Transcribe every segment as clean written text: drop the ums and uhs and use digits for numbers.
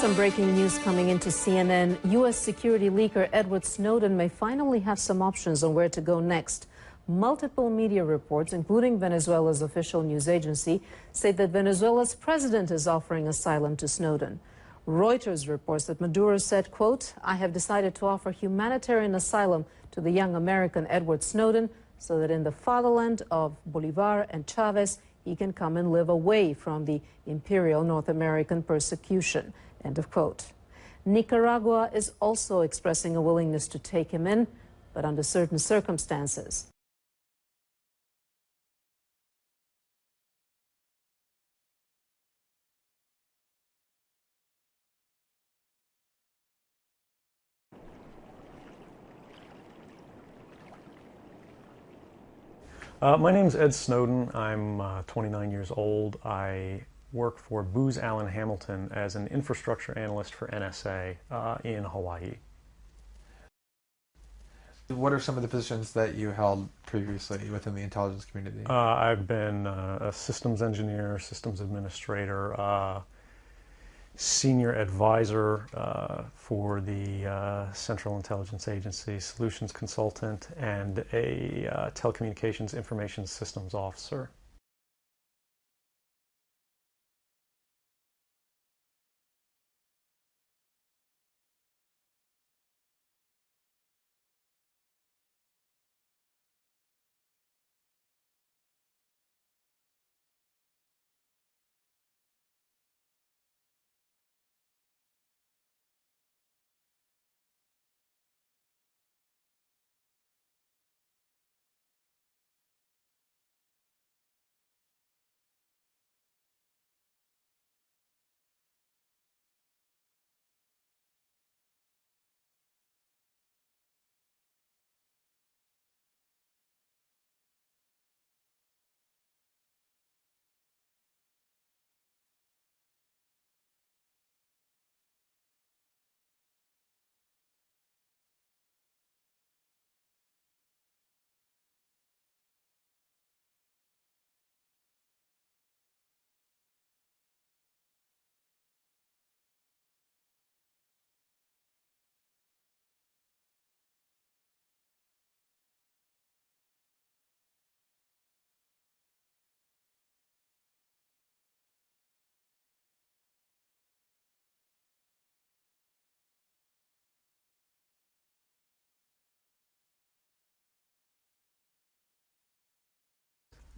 Some breaking news coming into CNN. U.S. security leaker Edward Snowden may finally have some options on where to go next. Multiple media reports, including Venezuela's official news agency, say that Venezuela's president is offering asylum to Snowden. Reuters reports that Maduro said, quote, "I have decided to offer humanitarian asylum to the young American Edward Snowden so that in the fatherland of Bolivar and Chavez, he can come and live away from the imperial North American persecution." End of quote. Nicaragua is also expressing a willingness to take him in, but under certain circumstances. My name's Ed Snowden. I'm 29 years old. I work for Booz Allen Hamilton as an infrastructure analyst for NSA in Hawaii. What are some of the positions that you held previously within the intelligence community? I've been a systems engineer, systems administrator, senior advisor for the Central Intelligence Agency, solutions consultant, and a telecommunications information systems officer.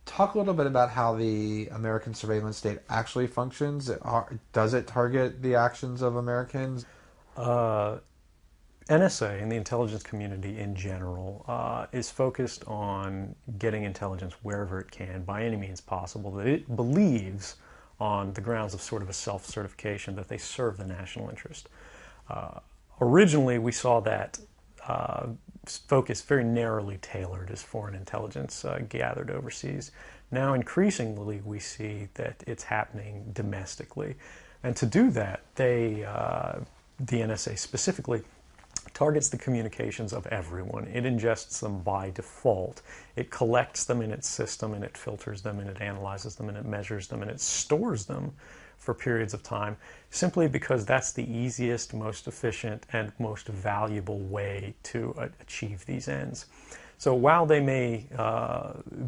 Talk a little bit about how the American surveillance state actually functions. Does it target the actions of Americans? NSA and the intelligence community in general is focused on getting intelligence wherever it can by any means possible that it believes on the grounds of sort of a self-certification that they serve the national interest. Originally, we saw that focus very narrowly tailored as foreign intelligence gathered overseas. Now, increasingly, we see that it's happening domestically. And to do that, the NSA specifically, targets the communications of everyone. It ingests them by default. It collects them in its system, and it filters them, and it analyzes them, and it measures them, and it stores them for periods of time, simply because that's the easiest, most efficient, and most valuable way to achieve these ends. So while they may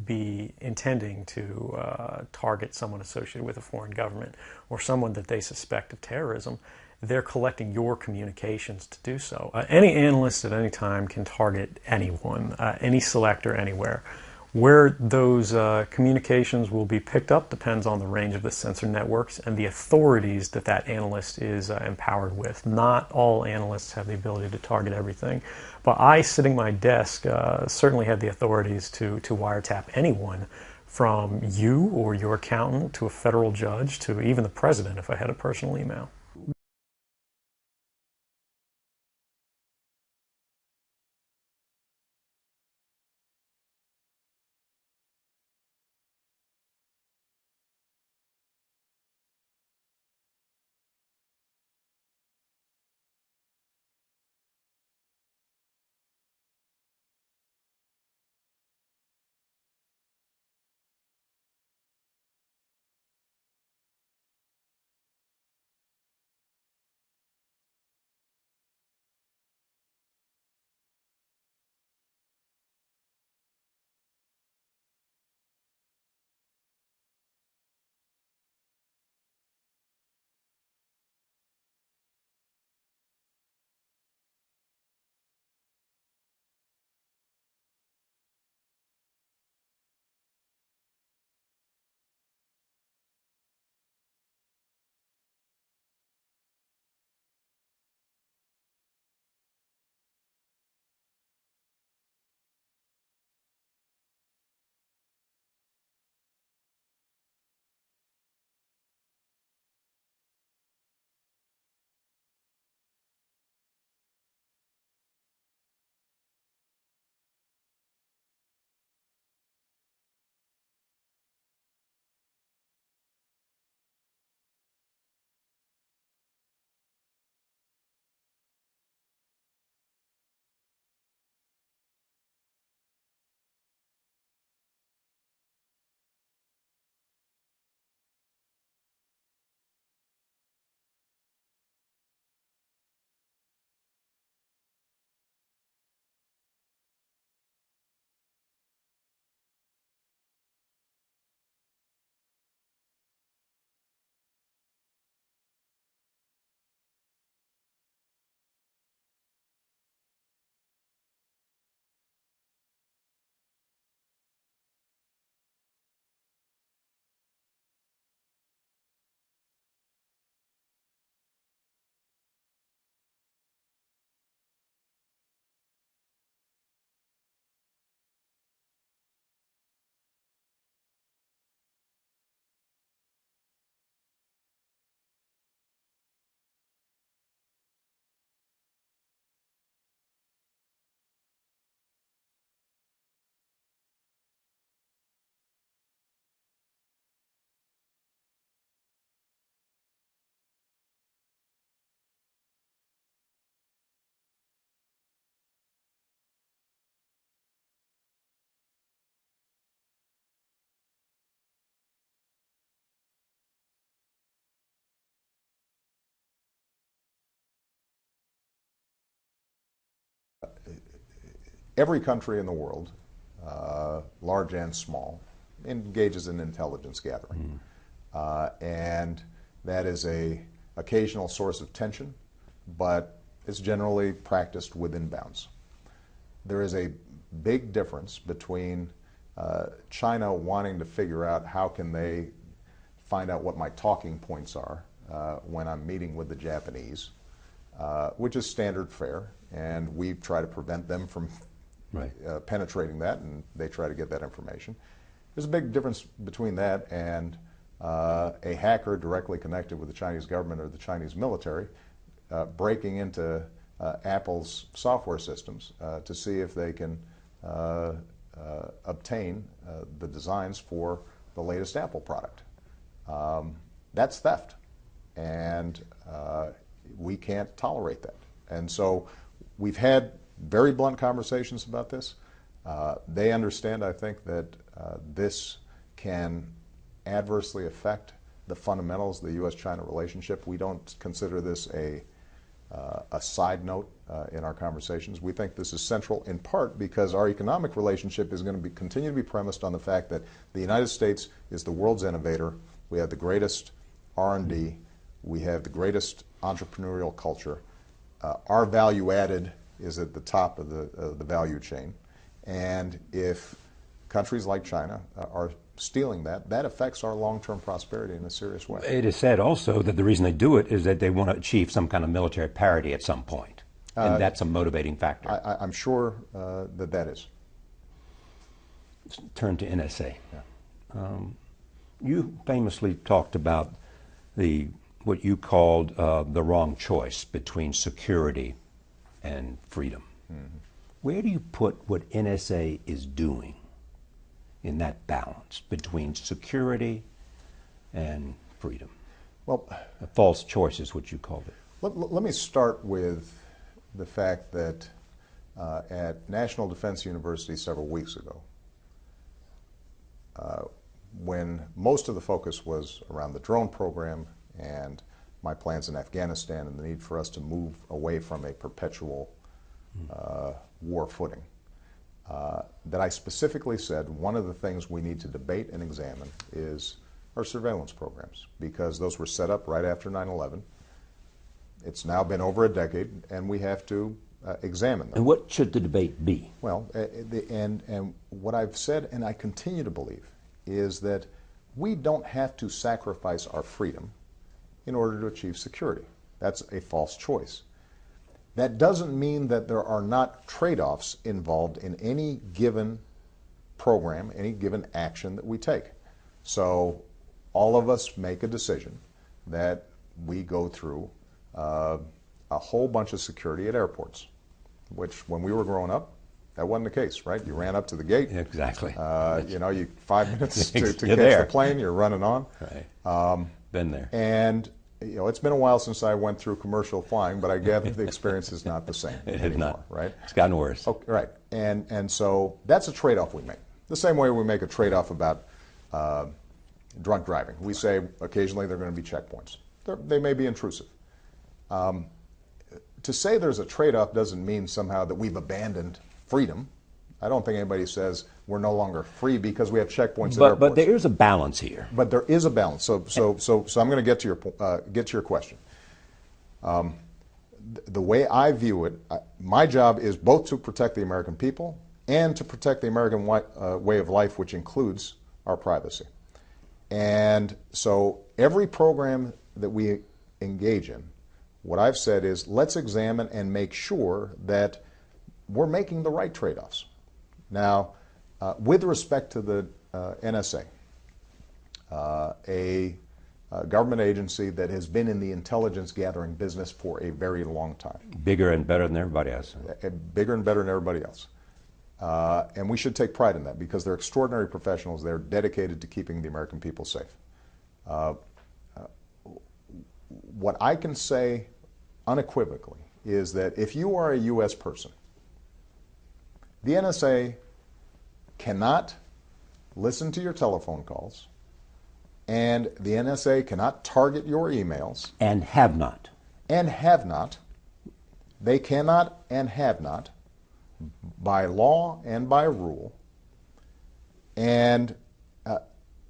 be intending to target someone associated with a foreign government or someone that they suspect of terrorism, they're collecting your communications to do so. Any analyst at any time can target anyone, any selector, anywhere. Where those communications will be picked up depends on the range of the sensor networks and the authorities that that analyst is empowered with. Not all analysts have the ability to target everything, but I, sitting at my desk, certainly have the authorities to wiretap anyone, from you or your accountant to a federal judge to even the president if I had a personal email. every country in the world, large and small, engages in intelligence gathering. And that is a occasional source of tension, but it's generally practiced within bounds. There is a big difference between China wanting to figure out how can they find out what my talking points are when I'm meeting with the Japanese, which is standard fare, and we try to prevent them from penetrating that, and they try to get that information. There's a big difference between that and a hacker directly connected with the Chinese government or the Chinese military breaking into Apple's software systems to see if they can obtain the designs for the latest Apple product. That's theft, and we can't tolerate that. And so we've had very blunt conversations about this. They understand, I think, that this can adversely affect the fundamentals of the U.S.-China relationship. We don't consider this a side note in our conversations. We think this is central in part because our economic relationship is going to continue to be premised on the fact that the United States is the world's innovator. We have the greatest R&D. We have the greatest entrepreneurial culture. Our value added is at the top of the value chain. And if countries like China are stealing that, that affects our long-term prosperity in a serious way. It is said also that the reason they do it is that they want to achieve some kind of military parity at some point. And that's a motivating factor. I'm sure that is. Let's turn to NSA. Yeah. You famously talked about what you called the wrong choice between security and freedom. Mm-hmm. Where do you put what NSA is doing in that balance between security and freedom? Well, a false choice is what you called it. Let me start with the fact that at National Defense University several weeks ago, when most of the focus was around the drone program and my plans in Afghanistan and the need for us to move away from a perpetual war footing, that I specifically said one of the things we need to debate and examine is our surveillance programs, because those were set up right after 9/11. It's now been over a decade, and we have to examine them. And what should the debate be? Well, and what I've said, and I continue to believe, is that we don't have to sacrifice our freedom in order to achieve security. That's a false choice. That doesn't mean that there are not trade-offs involved in any given program, any given action that we take. So all of us make a decision that we go through a whole bunch of security at airports, which when we were growing up, that wasn't the case, right? You ran up to the gate. Exactly. You know, 5 minutes to catch there. the plane, you're running on. Right. Been there. And you know, it's been a while since I went through commercial flying, but I gather the experience is not the same It anymore, has not. right? It's gotten worse. Okay, right. And so that's a trade-off we make. The same way we make a trade-off about drunk driving. We say occasionally there are going to be checkpoints. They may be intrusive. To say there's a trade-off doesn't mean somehow that we've abandoned freedom. I don't think anybody says we're no longer free because we have checkpoints at airports. But there is a balance here. But there is a balance. So I'm going to get to your question. The way I view it, my job is both to protect the American people and to protect the American way of life, which includes our privacy. And so every program that we engage in, what I've said is let's examine and make sure that we're making the right trade-offs. Now, with respect to the NSA, a government agency that has been in the intelligence gathering business for a very long time. Bigger and better than everybody else. Bigger and better than everybody else. And we should take pride in that because they're extraordinary professionals. They're dedicated to keeping the American people safe. What I can say unequivocally is that if you are a U.S. person, the NSA cannot listen to your telephone calls, and the NSA cannot target your emails. And have not. And have not. They cannot and have not by law and by rule, and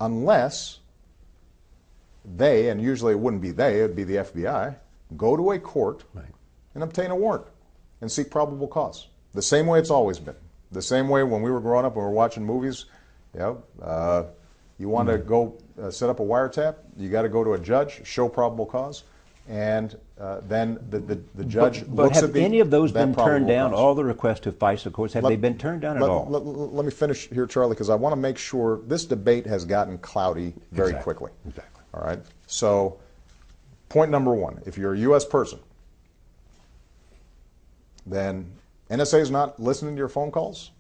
unless they, and usually it wouldn't be they, it would be the FBI, go to a court and obtain a warrant and seek probable cause. The same way it's always been. The same way when we were growing up and we were watching movies, you want to go set up a wiretap, you got to go to a judge, show probable cause, and then the judge looks at have any of those been turned down? Cause. All the requests to FISA courts, have they been turned down at all? Let me finish here, Charlie, because I want to make sure this debate has gotten cloudy very quickly. Exactly. All right? So, point number one, if you're a U.S. person, then NSA is not listening to your phone calls,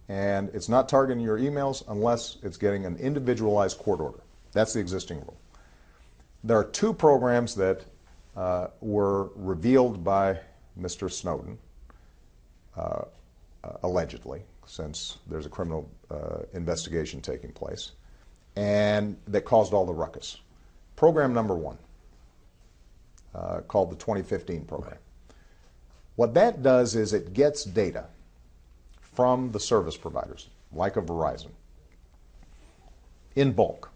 and it's not targeting your emails unless it's getting an individualized court order. That's the existing rule. There are two programs that were revealed by Mr. Snowden, allegedly, since there's a criminal investigation taking place, and that caused all the ruckus. Program number one, called the 2015 program. Right. What that does is it gets data from the service providers, like a Verizon, in bulk.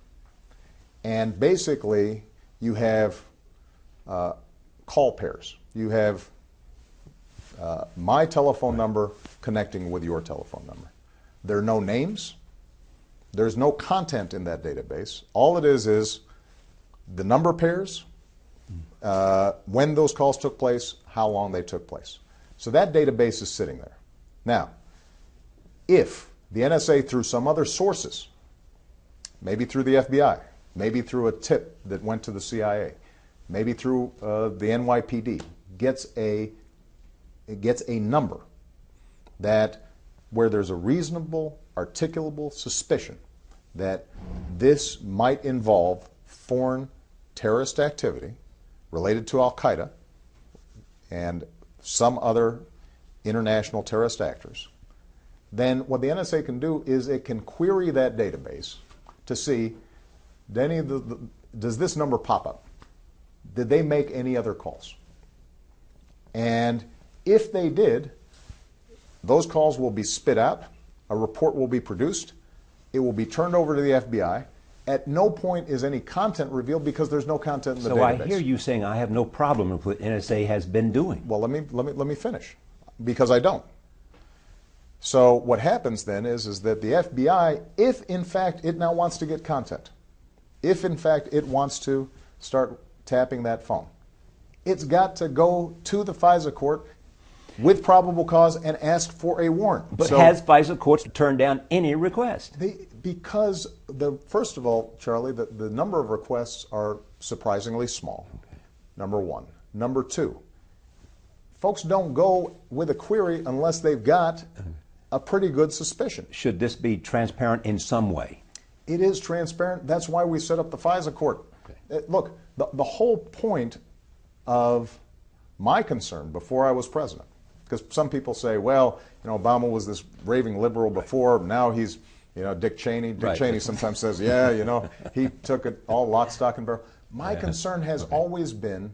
And basically, you have call pairs. You have my telephone number connecting with your telephone number. There are no names. There's no content in that database. All it is the number pairs, when those calls took place, how long they took place. So that database is sitting there. Now, if the NSA, through some other sources, maybe through the FBI, maybe through a tip that went to the CIA, maybe through the NYPD, gets a number that where there's a reasonable, articulable suspicion that this might involve foreign terrorist activity related to Al-Qaeda and some other international terrorist actors, then what the NSA can do is it can query that database to see, does this number pop up? Did they make any other calls? And if they did, those calls will be spit out, a report will be produced, it will be turned over to the FBI. At no point is any content revealed because there's no content in the database. So I hear you saying I have no problem with what NSA has been doing. Well, let me finish, because I don't. So what happens then is that the FBI, if in fact it now wants to get content, if in fact it wants to start tapping that phone, it's got to go to the FISA court with probable cause and ask for a warrant. But has FISA courts turned down any request? Because, first of all, Charlie, the number of requests are surprisingly small, number one. Number two, folks don't go with a query unless they've got a pretty good suspicion. Should this be transparent in some way? It is transparent. That's why we set up the FISA court. Okay. Look, the whole point of my concern before I was president, because some people say, well, Obama was this raving liberal before, now he's, Dick Cheney. Dick Cheney sometimes says, yeah, he took it all lock, stock, and barrel. My concern has always been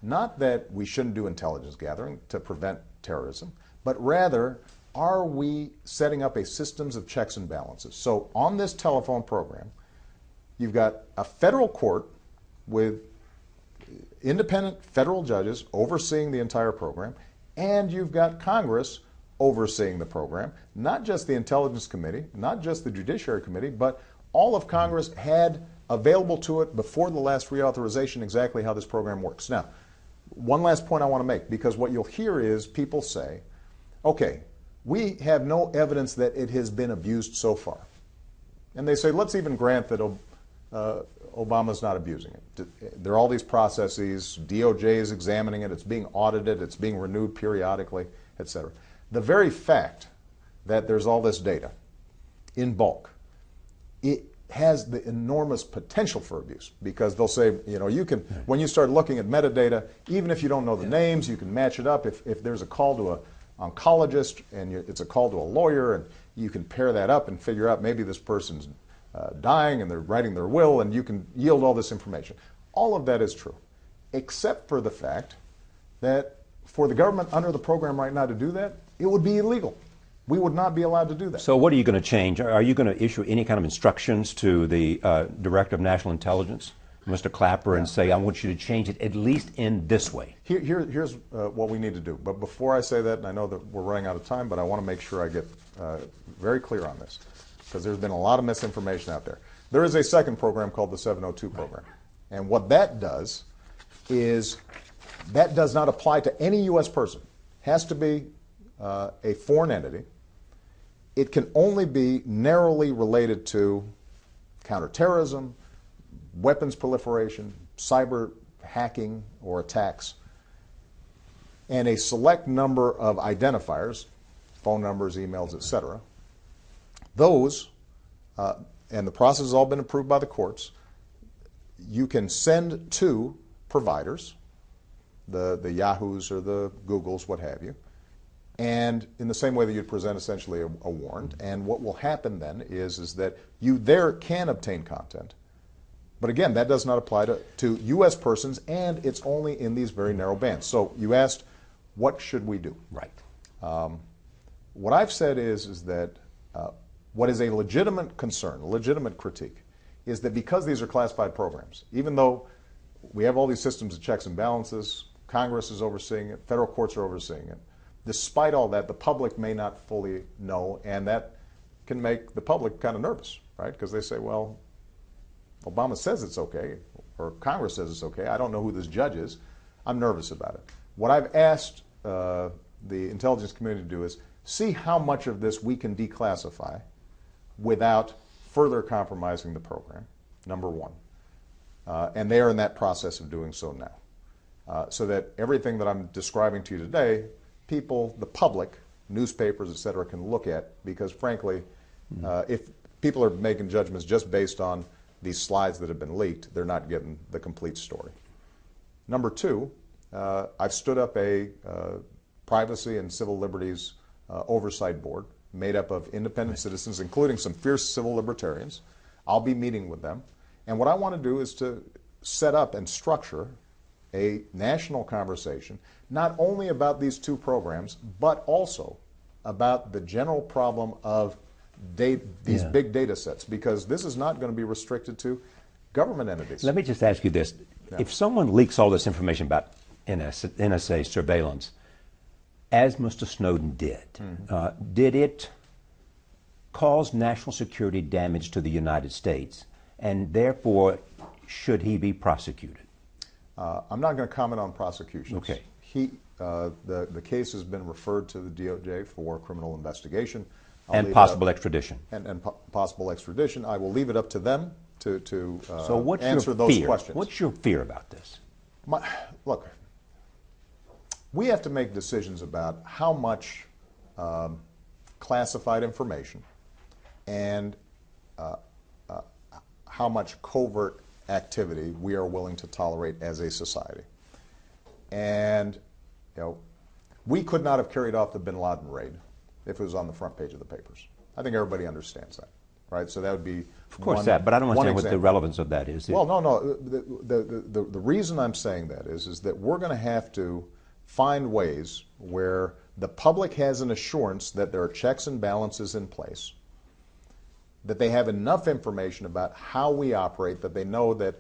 not that we shouldn't do intelligence gathering to prevent terrorism, but rather, are we setting up a systems of checks and balances? So on this telephone program, you've got a federal court with independent federal judges overseeing the entire program, and you've got Congress overseeing the program, not just the Intelligence Committee, not just the Judiciary Committee, but all of Congress had available to it before the last reauthorization exactly how this program works. Now, one last point I want to make, because what you'll hear is people say, okay, we have no evidence that it has been abused so far. And they say, let's even grant that Obama's not abusing it. There are all these processes, DOJ is examining it, it's being audited, it's being renewed periodically, etc. The very fact that there's all this data in bulk, it has the enormous potential for abuse, because they'll say, you can, when you start looking at metadata, even if you don't know the names, you can match it up. If there's a call to an oncologist and it's a call to a lawyer, and you can pair that up and figure out maybe this person's dying and they're writing their will, and you can yield all this information. All of that is true, except for the fact that for the government under the program right now to do that, it would be illegal. We would not be allowed to do that. So what are you going to change? Are you going to issue any kind of instructions to the Director of National Intelligence, Mr. Clapper, and say, I want you to change it at least in this way? Here's what we need to do. But before I say that, and I know that we're running out of time, but I want to make sure I get very clear on this, because there's been a lot of misinformation out there. There is a second program called the 702 program. And what that does is that does not apply to any U.S. person. It has to be a foreign entity. It can only be narrowly related to counterterrorism, weapons proliferation, cyber hacking or attacks, and a select number of identifiers, phone numbers, emails, etc. Those, and the process has all been approved by the courts, you can send to providers, the Yahoos or the Googles, what have you, and in the same way that you'd present essentially a warrant. And what will happen then is that you there can obtain content. But again, that does not apply to U.S. persons, and it's only in these very narrow bands. So you asked, what should we do? Right. What I've said is that what is a legitimate concern, a legitimate critique, is that because these are classified programs, even though we have all these systems of checks and balances, Congress is overseeing it, federal courts are overseeing it, despite all that, the public may not fully know, and that can make the public kind of nervous, right? Because they say, well, Obama says it's okay, or Congress says it's okay. I don't know who this judge is. I'm nervous about it. What I've asked the intelligence community to do is see how much of this we can declassify without further compromising the program, number one. And they are in that process of doing so now. So that everything that I'm describing to you today, people, the public, newspapers, et cetera, can look at, because frankly, if people are making judgments just based on these slides that have been leaked, they're not getting the complete story. Number two, I've stood up a privacy and civil liberties oversight board made up of independent citizens, including some fierce civil libertarians. I'll be meeting with them. And what I want to do is to set up and structure a national conversation, not only about these two programs, but also about the general problem of these big data sets, because this is not going to be restricted to government entities. Let me just ask you this. Yeah. If someone leaks all this information about NSA surveillance, as Mr. Snowden did, did it cause national security damage to the United States? And therefore, should he be prosecuted? I'm not going to comment on prosecutions. Okay. The case has been referred to the DOJ for criminal investigation. And possible extradition. And possible extradition. I will leave it up to them to so what's answer your those fear? questions. What's your fear about this? Look, we have to make decisions about how much classified information and how much covert activity we are willing to tolerate as a society. And, we could not have carried off the bin Laden raid if it was on the front page of the papers. I think everybody understands that, right? So that would be of course but I don't understand what the relevance of that is. Well, no. The reason I'm saying that is that we're going to have to find ways where the public has an assurance that there are checks and balances in place, that they have enough information about how we operate, that they know that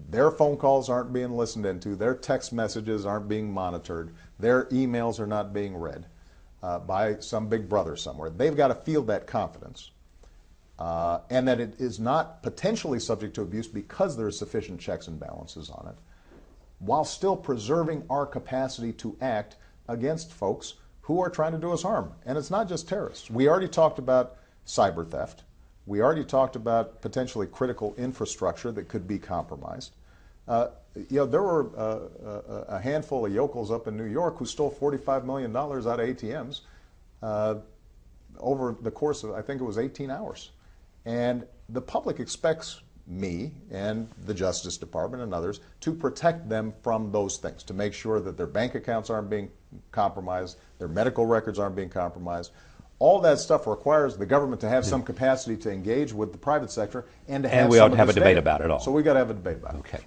their phone calls aren't being listened into, their text messages aren't being monitored, their emails are not being read by some big brother somewhere. They've got to feel that confidence, and that it is not potentially subject to abuse because there are sufficient checks and balances on it, while still preserving our capacity to act against folks who are trying to do us harm. And it's not just terrorists. We already talked about cyber theft. We already talked about potentially critical infrastructure that could be compromised. There were a handful of yokels up in New York who stole $45 million out of ATMs over the course of, I think it was 18 hours. And the public expects me and the Justice Department and others to protect them from those things, to make sure that their bank accounts aren't being compromised, their medical records aren't being compromised. All that stuff requires the government to have some capacity to engage with the private sector and to have. And we ought to have a debate about it all. So we've got to have a debate about it. Okay.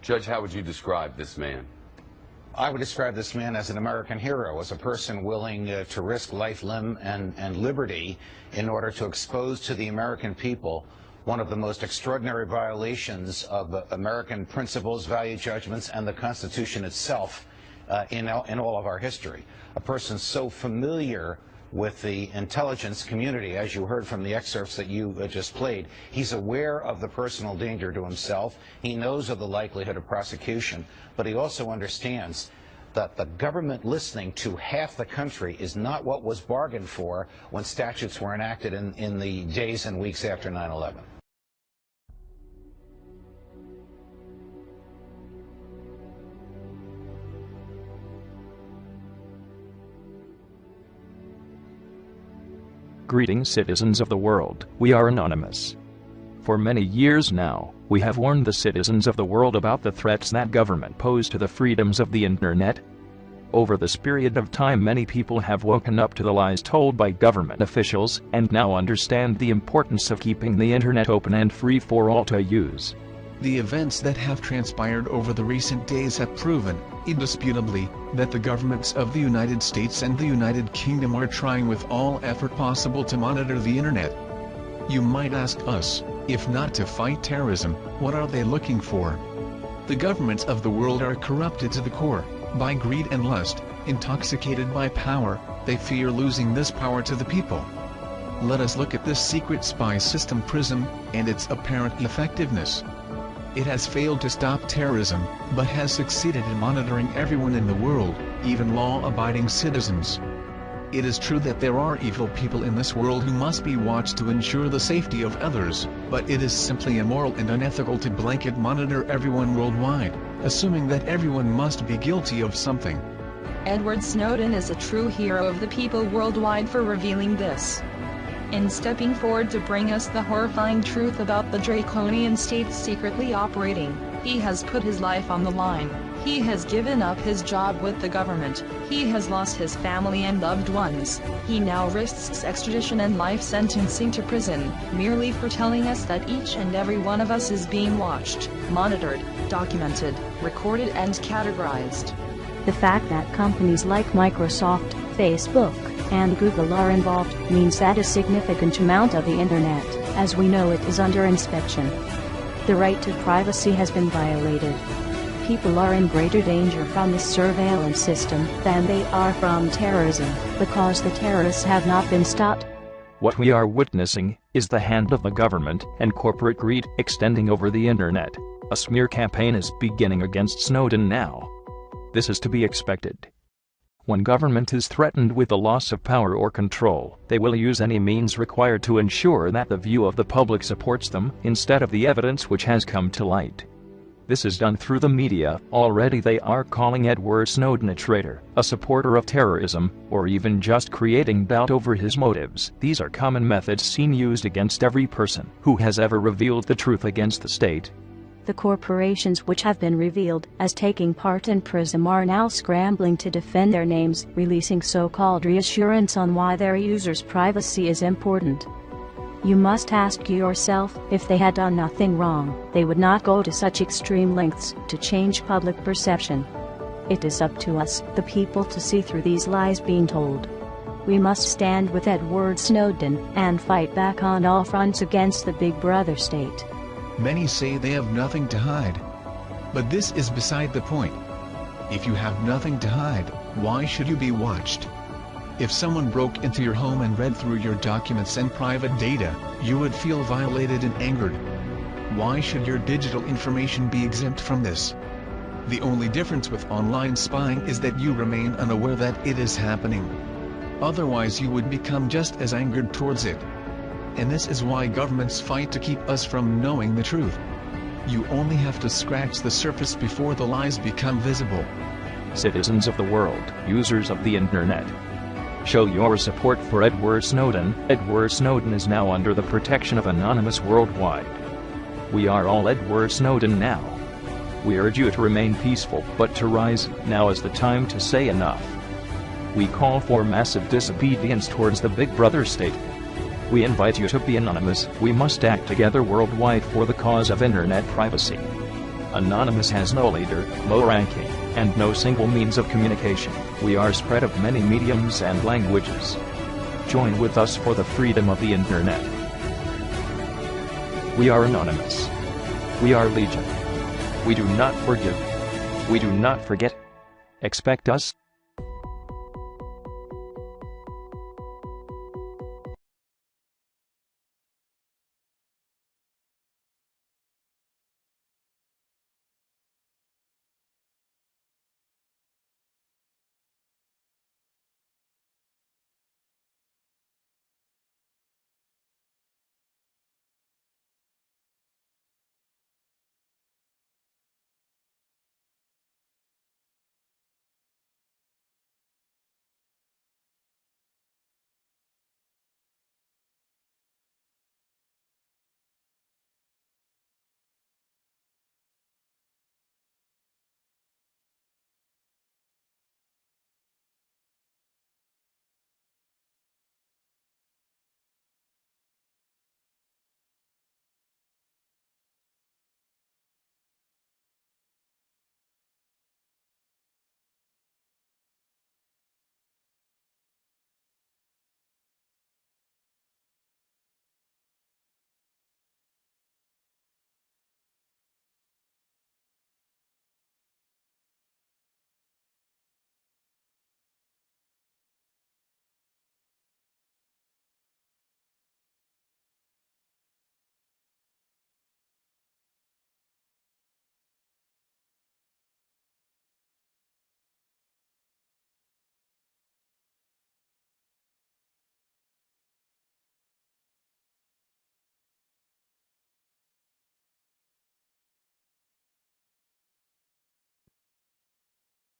Judge, how would you describe this man? I would describe this man as an American hero, as a person willing to risk life, limb, and liberty in order to expose to the American people one of the most extraordinary violations of American principles, value judgments, and the Constitution itself in all of our history. A person so familiar with the intelligence community, as you heard from the excerpts that you just played. He's aware of the personal danger to himself. He knows of the likelihood of prosecution, but he also understands that the government listening to half the country is not what was bargained for when statutes were enacted in the days and weeks after 9/11. Greetings, citizens of the world. We are anonymous. For many years now, we have warned the citizens of the world about the threats that government pose to the freedoms of the internet. Over this period of time, many people have woken up to the lies told by government officials and now understand the importance of keeping the internet open and free for all to use. The events that have transpired over the recent days have proven, indisputably, that the governments of the United States and the United Kingdom are trying with all effort possible to monitor the internet. You might ask us, if not to fight terrorism, what are they looking for? The governments of the world are corrupted to the core, by greed and lust, intoxicated by power. They fear losing this power to the people. Let us look at this secret spy system PRISM, and its apparent effectiveness. It has failed to stop terrorism, but has succeeded in monitoring everyone in the world, even law-abiding citizens. It is true that there are evil people in this world who must be watched to ensure the safety of others, but it is simply immoral and unethical to blanket monitor everyone worldwide, assuming that everyone must be guilty of something. Edward Snowden is a true hero of the people worldwide for revealing this. In stepping forward to bring us the horrifying truth about the draconian states secretly operating, he has put his life on the line. He has given up his job with the government. He has lost his family and loved ones. He now risks extradition and life sentencing to prison, merely for telling us that each and every one of us is being watched, monitored, documented, recorded and categorized. The fact that companies like Microsoft, Facebook, and Google are involved means that a significant amount of the internet, as we know it, is under inspection. The right to privacy has been violated. People are in greater danger from this surveillance system than they are from terrorism, because the terrorists have not been stopped. What we are witnessing is the hand of the government and corporate greed extending over the internet. A smear campaign is beginning against Snowden now. This is to be expected. When government is threatened with the loss of power or control, they will use any means required to ensure that the view of the public supports them, instead of the evidence which has come to light. This is done through the media. Already they are calling Edward Snowden a traitor, a supporter of terrorism, or even just creating doubt over his motives. These are common methods seen used against every person who has ever revealed the truth against the state. The corporations which have been revealed as taking part in PRISM are now scrambling to defend their names, releasing so-called reassurance on why their users' privacy is important. You must ask yourself, if they had done nothing wrong, they would not go to such extreme lengths to change public perception. It is up to us, the people, to see through these lies being told. We must stand with Edward Snowden and fight back on all fronts against the Big Brother state. Many say they have nothing to hide. But this is beside the point. If you have nothing to hide, why should you be watched? If someone broke into your home and read through your documents and private data, you would feel violated and angered. Why should your digital information be exempt from this? The only difference with online spying is that you remain unaware that it is happening. Otherwise you would become just as angered towards it. And this is why governments fight to keep us from knowing the truth. You only have to scratch the surface before the lies become visible. Citizens of the world, users of the internet, show your support for Edward Snowden. Edward Snowden is now under the protection of Anonymous worldwide. We are all Edward Snowden now. We urge you to remain peaceful, but to rise. Now is the time to say enough. We call for massive disobedience towards the Big Brother state. We invite you to be anonymous. We must act together worldwide for the cause of internet privacy. Anonymous has no leader, no ranking, and no single means of communication. We are spread of many mediums and languages. Join with us for the freedom of the internet. We are anonymous. We are legion. We do not forgive. We do not forget. Expect us.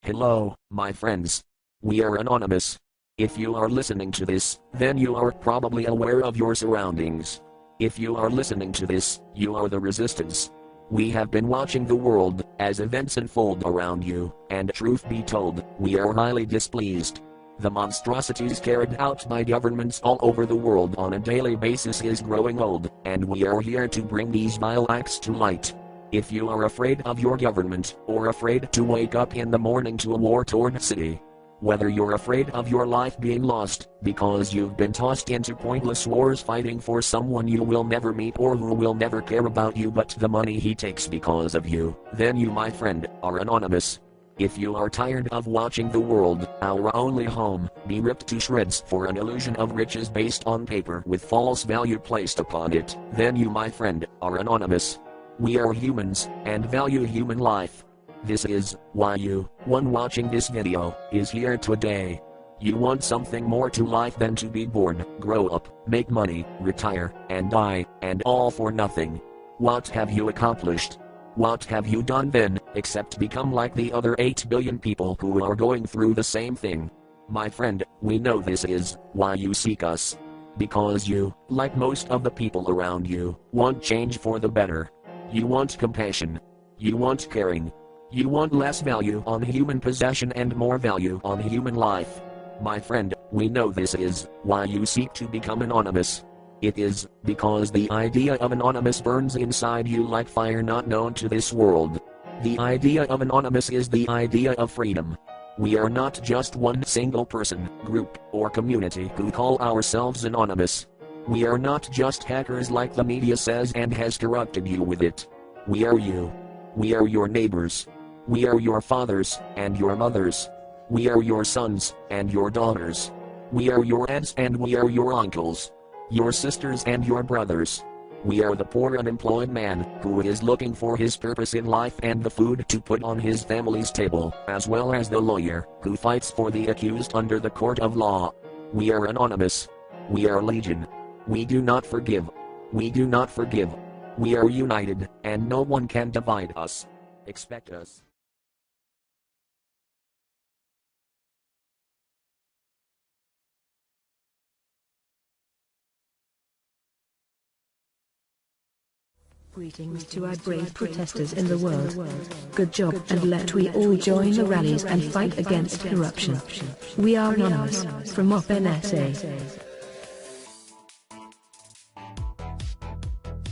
Hello, my friends. We are anonymous. If you are listening to this, then you are probably aware of your surroundings. If you are listening to this, you are the resistance. We have been watching the world as events unfold around you, and truth be told, we are highly displeased. The monstrosities carried out by governments all over the world on a daily basis is growing old, and we are here to bring these vile acts to light. If you are afraid of your government, or afraid to wake up in the morning to a war-torn city, whether you're afraid of your life being lost, because you've been tossed into pointless wars fighting for someone you will never meet or who will never care about you but the money he takes because of you, then you, my friend, are anonymous. If you are tired of watching the world, our only home, be ripped to shreds for an illusion of riches based on paper with false value placed upon it, then you, my friend, are anonymous. We are humans, and value human life. This is why you, one watching this video, is here today. You want something more to life than to be born, grow up, make money, retire, and die, and all for nothing. What have you accomplished? What have you done then, except become like the other 8 billion people who are going through the same thing? My friend, we know this is why you seek us. Because you, like most of the people around you, want change for the better. You want compassion. You want caring. You want less value on human possession and more value on human life. My friend, we know this is why you seek to become anonymous. It is because the idea of anonymous burns inside you like fire not known to this world. The idea of anonymous is the idea of freedom. We are not just one single person, group, or community who call ourselves anonymous. We are not just hackers like the media says and has corrupted you with it. We are you. We are your neighbors. We are your fathers and your mothers. We are your sons and your daughters. We are your aunts and we are your uncles. Your sisters and your brothers. We are the poor unemployed man who is looking for his purpose in life and the food to put on his family's table, as well as the lawyer who fights for the accused under the court of law. We are anonymous. We are legion. We do not forgive. We do not forgive. We are united, and no one can divide us. Expect us. Greetings to our brave protesters in the world. Good job, and let we all join the rallies and fight against corruption. We are anonymous, from OpenSA.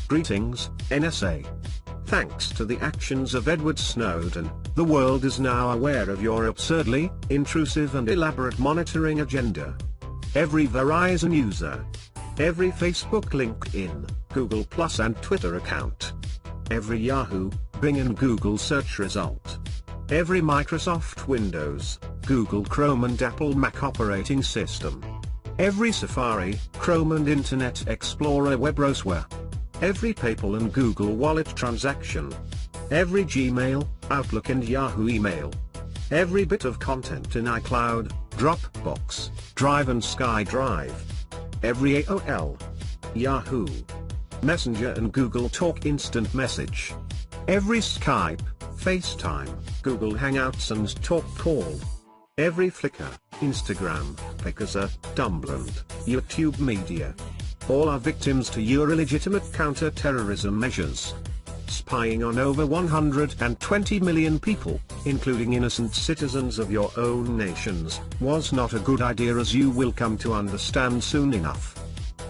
Greetings, NSA. Thanks to the actions of Edward Snowden, the world is now aware of your absurdly intrusive and elaborate monitoring agenda. Every Verizon user, every Facebook, LinkedIn, Google Plus and Twitter account, every Yahoo, Bing and Google search result, every Microsoft Windows, Google Chrome and Apple Mac operating system, every Safari, Chrome and Internet Explorer web browser, every PayPal and Google Wallet transaction, every Gmail, Outlook and Yahoo email, every bit of content in iCloud, Dropbox, Drive and SkyDrive, every AOL, Yahoo, Messenger and Google Talk instant message, every Skype, FaceTime, Google Hangouts and Talk Call, every Flickr, Instagram, Picasa, Tumblr and YouTube media. All are victims to your illegitimate counter-terrorism measures. Spying on over 120 million people, including innocent citizens of your own nations, was not a good idea, as you will come to understand soon enough.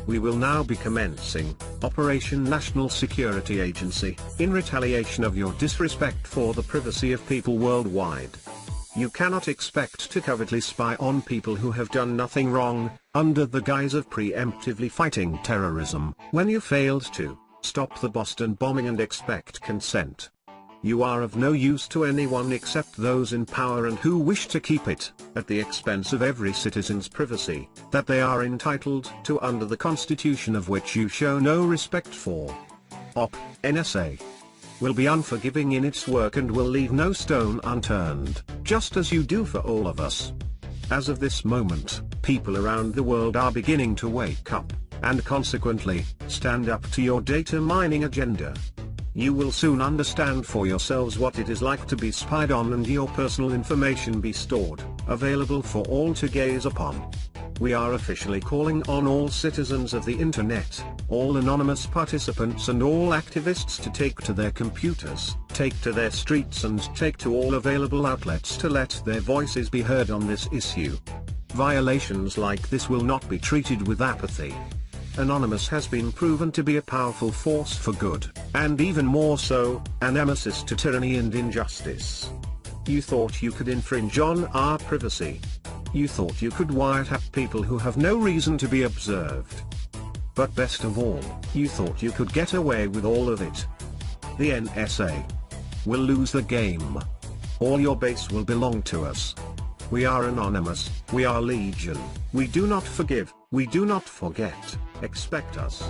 We will now be commencing Operation National Security Agency, in retaliation of your disrespect for the privacy of people worldwide. You cannot expect to covertly spy on people who have done nothing wrong, under the guise of preemptively fighting terrorism, when you failed to stop the Boston bombing and expect consent. You are of no use to anyone except those in power and who wish to keep it, at the expense of every citizen's privacy, that they are entitled to under the Constitution, of which you show no respect for. NSA will be unforgiving in its work and will leave no stone unturned, just as you do for all of us. As of this moment, people around the world are beginning to wake up, and consequently, stand up to your data mining agenda. You will soon understand for yourselves what it is like to be spied on and your personal information be stored, available for all to gaze upon. We are officially calling on all citizens of the internet, all anonymous participants and all activists to take to their computers, take to their streets and take to all available outlets to let their voices be heard on this issue. Violations like this will not be treated with apathy. Anonymous has been proven to be a powerful force for good, and even more so, a nemesis to tyranny and injustice. You thought you could infringe on our privacy. You thought you could wiretap people who have no reason to be observed. But best of all, you thought you could get away with all of it. The NSA will lose the game. All your base will belong to us. We are anonymous, we are legion, we do not forgive, we do not forget, expect us.